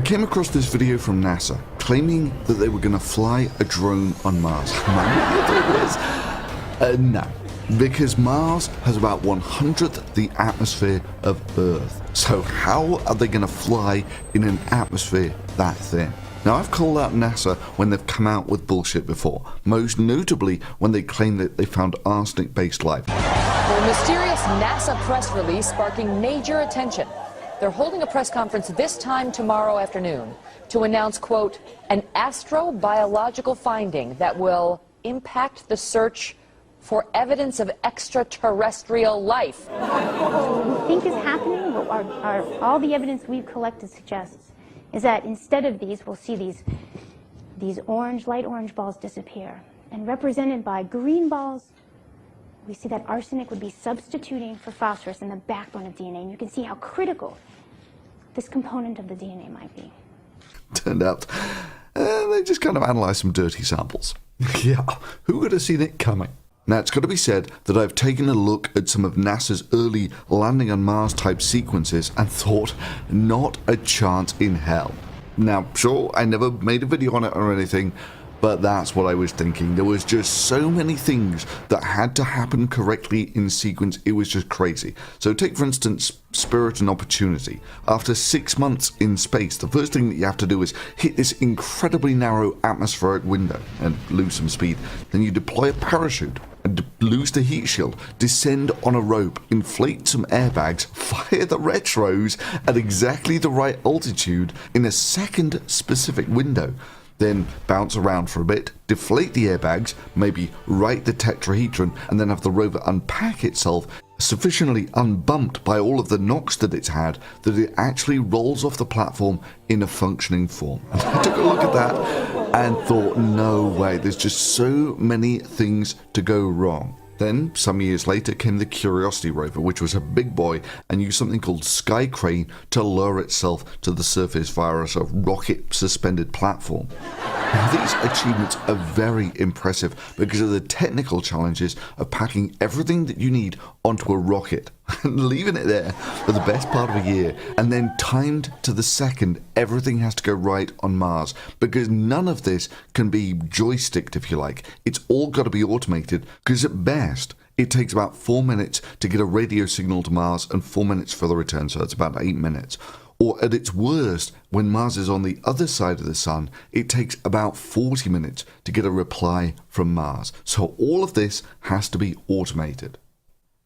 came across this video from NASA claiming that they were going to fly a drone on Mars. No, because Mars has about 1/100th the atmosphere of Earth. So how are they going to fly in an atmosphere that thin? Now, I've called out NASA when they've come out with bullshit before, most notably when they claim that they found arsenic-based life. The mysterious NASA press release sparking major attention. They're holding a press conference this time tomorrow afternoon to announce, quote, an astrobiological finding that will impact the search for evidence of extraterrestrial life. What we think is happening, what all the evidence we've collected suggests, is that instead of these, we'll see these orange, light orange balls disappear. And represented by green balls, we see that arsenic would be substituting for phosphorus in the backbone of DNA. And you can see how critical this component of the DNA might be. Turned out they just kind of analysed some dirty samples. Yeah, who would have seen it coming? Now, it's got to be said that I've taken a look at some of NASA's early landing on Mars type sequences and thought, not a chance in hell. Now, sure, I never made a video on it or anything, but that's what I was thinking. There was just so many things that had to happen correctly in sequence, it was just crazy. So take, for instance, Spirit and Opportunity. After 6 months in space, the first thing that you have to do is hit this incredibly narrow atmospheric window and lose some speed. Then you deploy a parachute and lose the heat shield, descend on a rope, inflate some airbags, fire the retros at exactly the right altitude in a second specific window. Then bounce around for a bit, deflate the airbags, maybe right the tetrahedron, and then have the rover unpack itself sufficiently unbumped by all of the knocks that it's had that it actually rolls off the platform in a functioning form. And I took a look at that and thought, no way, there's just so many things to go wrong. Then, some years later, came the Curiosity rover, which was a big boy and used something called Sky Crane to lower itself to the surface via a sort of rocket-suspended platform. Now, these achievements are very impressive because of the technical challenges of packing everything that you need onto a rocket and leaving it there for the best part of a year, and then timed to the second everything has to go right on Mars, because none of this can be joysticked, if you like. It's all got to be automated, because at best it takes about 4 minutes to get a radio signal to Mars and 4 minutes for the return, so that's about 8 minutes. Or at its worst, when Mars is on the other side of the sun, it takes about 40 minutes to get a reply from Mars. So all of this has to be automated.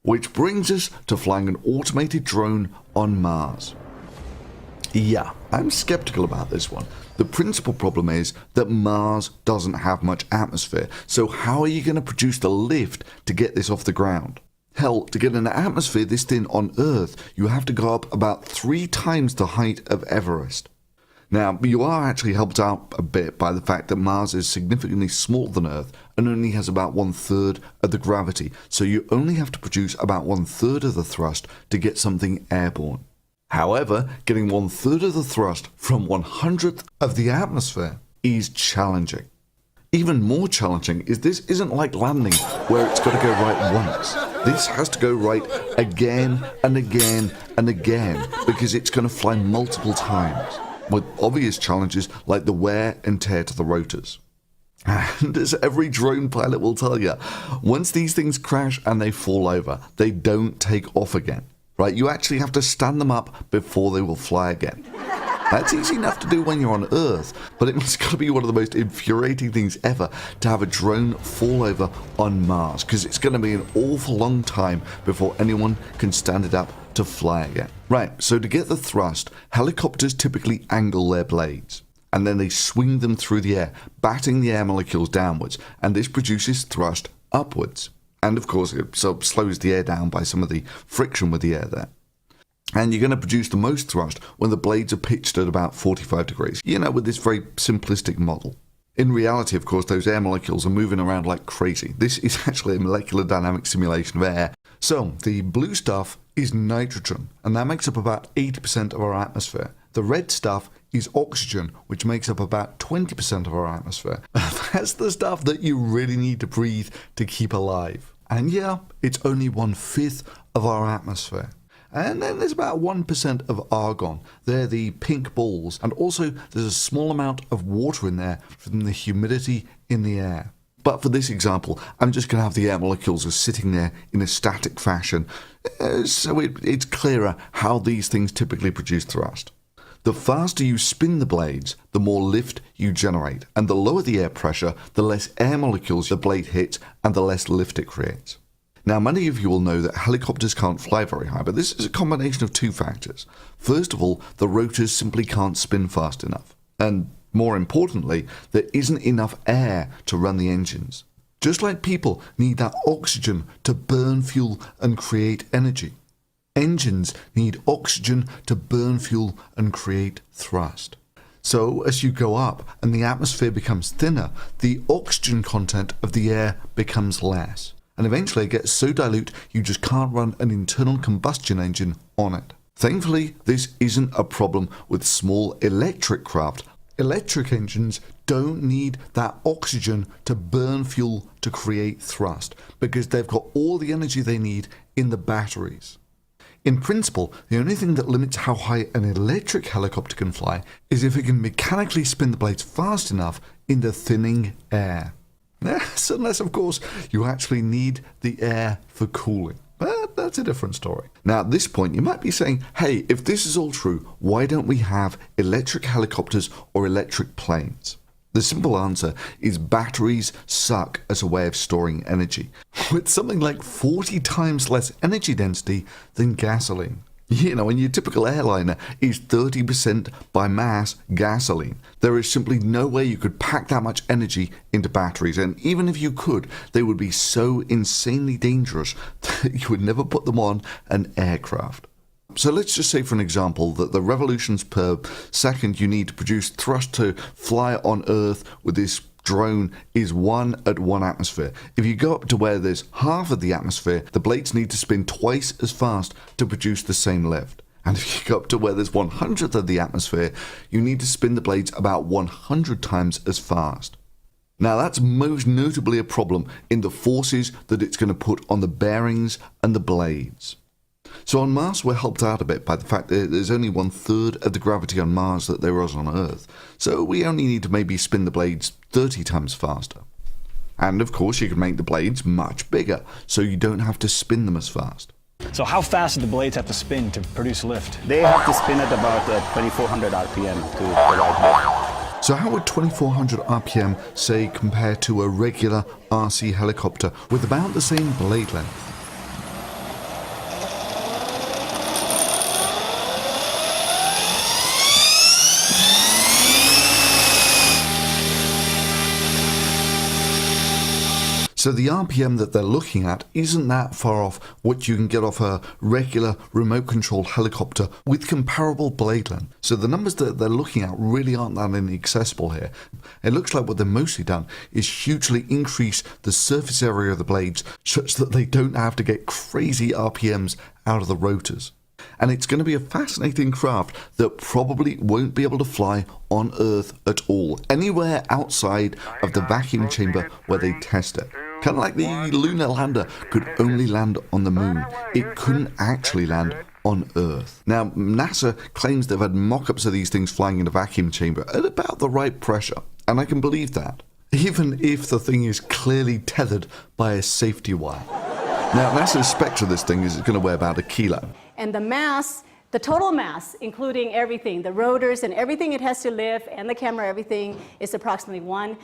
Which brings us to flying an automated drone on Mars. Yeah, I'm skeptical about this one. The principal problem is that Mars doesn't have much atmosphere, so how are you going to produce the lift to get this off the ground? Hell, to get an atmosphere this thin on Earth, you have to go up about 3 times the height of Everest. Now, you are actually helped out a bit by the fact that Mars is significantly smaller than Earth and only has about 1/3 of the gravity, so you only have to produce about 1/3 of the thrust to get something airborne. However, getting 1/3 of the thrust from 1/100th of the atmosphere is challenging. Even more challenging is this isn't like landing where it's got to go right once. This has to go right again and again and again because it's going to fly multiple times, with obvious challenges like the wear and tear to the rotors. And as every drone pilot will tell you, once these things crash and they fall over, they don't take off again. Right? You actually have to stand them up before they will fly again. That's easy enough to do when you're on Earth, but it must got to be one of the most infuriating things ever to have a drone fall over on Mars, because it's going to be an awful long time before anyone can stand it up to fly again. Right, so to get the thrust, helicopters typically angle their blades, and then they swing them through the air, batting the air molecules downwards, and this produces thrust upwards. And of course, it sort of slows the air down by some of the friction with the air there. And you're going to produce the most thrust when the blades are pitched at about 45 degrees, you know, with this very simplistic model. In reality, of course, those air molecules are moving around like crazy. This is actually a molecular dynamic simulation of air. So, the blue stuff is nitrogen, and that makes up about 80% of our atmosphere. The red stuff is oxygen, which makes up about 20% of our atmosphere. That's the stuff that you really need to breathe to keep alive. And yeah, it's only 1/5 of our atmosphere. And then there's about 1% of argon. They're the pink balls. And also there's a small amount of water in there from the humidity in the air. But for this example, I'm just going to have the air molecules as sitting there in a static fashion, so it's clearer how these things typically produce thrust. The faster you spin the blades, the more lift you generate, and the lower the air pressure, the less air molecules the blade hits and the less lift it creates. Now, many of you will know that helicopters can't fly very high, but this is a combination of two factors. First of all, the rotors simply can't spin fast enough. And more importantly, there isn't enough air to run the engines. Just like people need that oxygen to burn fuel and create energy, engines need oxygen to burn fuel and create thrust. So as you go up and the atmosphere becomes thinner, the oxygen content of the air becomes less. And eventually it gets so dilute you just can't run an internal combustion engine on it. Thankfully, this isn't a problem with small electric craft. Electric engines don't need that oxygen to burn fuel to create thrust because they've got all the energy they need in the batteries. In principle, the only thing that limits how high an electric helicopter can fly is if it can mechanically spin the blades fast enough in the thinning air. Yes, unless of course you actually need the air for cooling. But that's a different story. Now at this point you might be saying, hey, if this is all true, why don't we have electric helicopters or electric planes? The simple answer is batteries suck as a way of storing energy, with something like 40 times less energy density than gasoline. You know, and your typical airliner is 30% by mass gasoline. There is simply no way you could pack that much energy into batteries, and even if you could, they would be so insanely dangerous that you would never put them on an aircraft. So let's just say, for an example, that the revolutions per second you need to produce thrust to fly on Earth with this drone is 1 at 1 atmosphere. If you go up to where there's half of the atmosphere, the blades need to spin twice as fast to produce the same lift. And if you go up to where there's 1/100th of the atmosphere, you need to spin the blades about 100 times as fast. Now that's most notably a problem in the forces that it's going to put on the bearings and the blades. So on Mars we're helped out a bit by the fact that there's only 1/3 of the gravity on Mars that there is on Earth, so we only need to maybe spin the blades 30 times faster. And of course you can make the blades much bigger, so you don't have to spin them as fast. So how fast do the blades have to spin to produce lift? They have to spin at about 2400 RPM to provide lift. So how would 2400 RPM, say, compare to a regular RC helicopter with about the same blade length? So the RPM that they're looking at isn't that far off what you can get off a regular remote controlled helicopter with comparable blade length. So the numbers that they're looking at really aren't that inaccessible here. It looks like what they've mostly done is hugely increase the surface area of the blades such that they don't have to get crazy RPMs out of the rotors. And it's going to be a fascinating craft that probably won't be able to fly on Earth at all, anywhere outside of the vacuum chamber where they test it. Kind of like the lunar lander could only land on the moon. It couldn't actually land on Earth. Now, NASA claims they've had mock-ups of these things flying in a vacuum chamber at about the right pressure, and I can believe that, even if the thing is clearly tethered by a safety wire. Now, NASA's spec of this thing is going to weigh about 1 kilo. And the mass, the total mass, including everything, the rotors and everything it has to lift, and the camera, everything, is approximately 1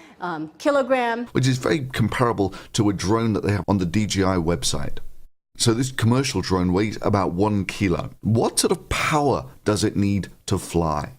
kilogram. Which is very comparable to a drone that they have on the DJI website. So this commercial drone weighs about 1 kilo. What sort of power does it need to fly?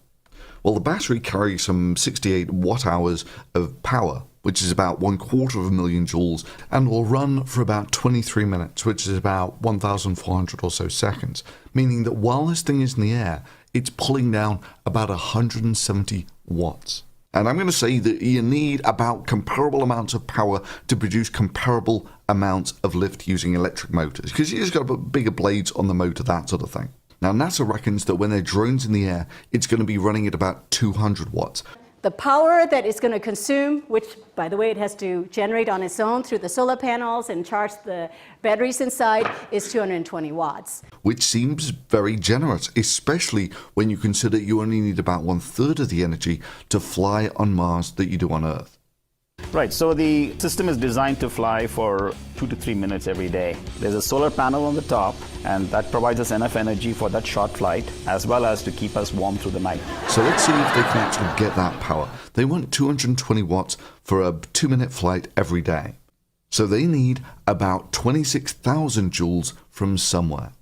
Well, the battery carries some 68 watt-hours of power, which is about 250,000 joules, and will run for about 23 minutes, which is about 1,400 or so seconds, meaning that while this thing is in the air, it's pulling down about 170 watts. And I'm going to say that you need about comparable amounts of power to produce comparable amounts of lift using electric motors, because you just got to put bigger blades on the motor, that sort of thing. Now, NASA reckons that when their drone's in the air, it's going to be running at about 200 watts. The power that it's going to consume, which, by the way, it has to generate on its own through the solar panels and charge the batteries inside, is 220 watts. Which seems very generous, especially when you consider you only need about 1/3 of the energy to fly on Mars that you do on Earth. Right, so the system is designed to fly for 2 to 3 minutes every day. There's a solar panel on the top, and that provides us enough energy for that short flight, as well as to keep us warm through the night. So let's see if they can actually get that power. They want 220 watts for a 2-minute flight every day. So they need about 26,000 joules from somewhere.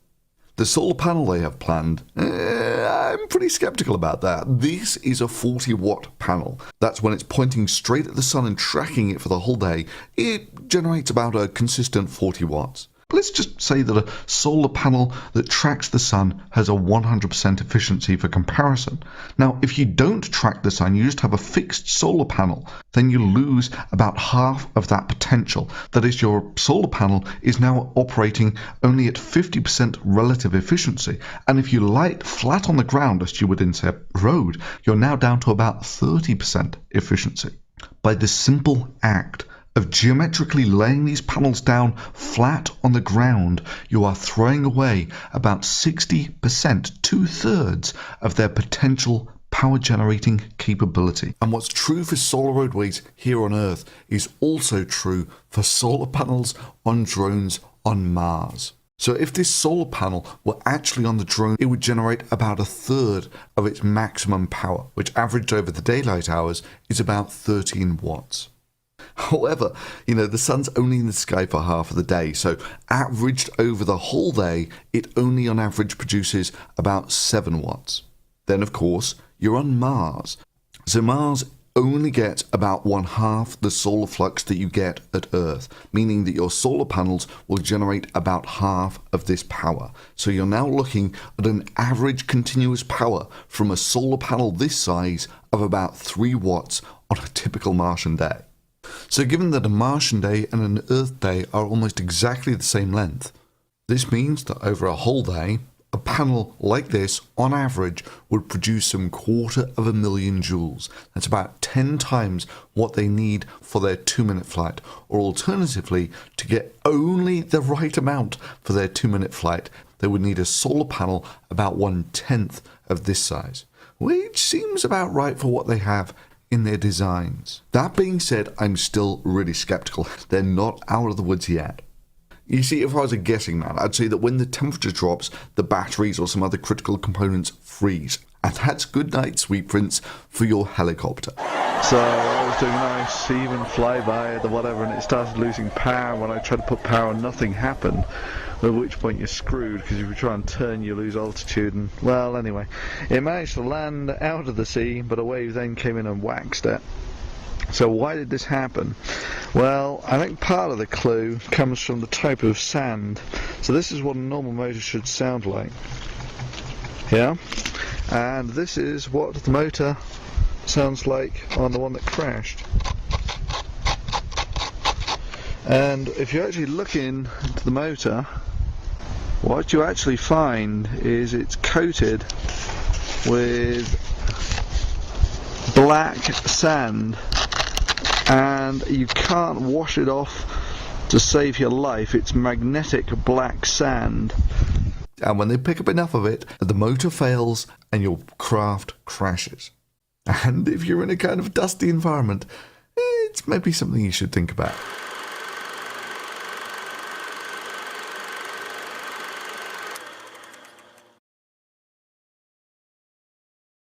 The solar panel they have planned, I'm pretty skeptical about that. This is a 40-watt panel. That's when it's pointing straight at the sun and tracking it for the whole day. It generates about a consistent 40 watts. Let's just say that a solar panel that tracks the sun has a 100% efficiency for comparison. Now, if you don't track the sun, you just have a fixed solar panel, then you lose about half of that potential. That is, your solar panel is now operating only at 50% relative efficiency. And if you light flat on the ground, as you would in, say, a road, you're now down to about 30% efficiency. By the simple act of geometrically laying these panels down flat on the ground, you are throwing away about 60%, 2/3 of their potential power generating capability. And what's true for solar roadways here on Earth is also true for solar panels on drones on Mars. So if this solar panel were actually on the drone, it would generate about 1/3 of its maximum power, which averaged over the daylight hours is about 13 watts. However, the sun's only in the sky for half of the day, so averaged over the whole day, it only on average produces about 7 watts. Then, of course, you're on Mars. So Mars only gets about 1/2 the solar flux that you get at Earth, meaning that your solar panels will generate about half of this power. So you're now looking at an average continuous power from a solar panel this size of about 3 watts on a typical Martian day. So given that a Martian day and an Earth day are almost exactly the same length, this means that over a whole day, a panel like this, on average, would produce some 250,000 joules. That's about 10 times what they need for their 2-minute flight. Or alternatively, to get only the right amount for their 2-minute flight, they would need a solar panel about 1/10 of this size, which seems about right for what they have in their designs. That being said, I'm still really skeptical. They're not out of the woods yet. You see, if I was a guessing man, I'd say that when the temperature drops, the batteries or some other critical components freeze. And that's good night, sweet prince, for your helicopter. So I was doing a nice even flyby, whatever, and it started losing power. When I tried to put power on, nothing happened. At which point you're screwed, because if you try and turn, you lose altitude. And, well, anyway, it managed to land out of the sea, but a wave then came in and waxed it. So why did this happen? Well, I think part of the clue comes from the type of sand. So this is what a normal motor should sound like. Yeah? And this is what the motor sounds like on the one that crashed. And if you actually look into the motor, what you actually find is it's coated with black sand, and you can't wash it off to save your life. It's magnetic black sand. And when they pick up enough of it, the motor fails and your craft crashes. And if you're in a kind of dusty environment, it's maybe something you should think about.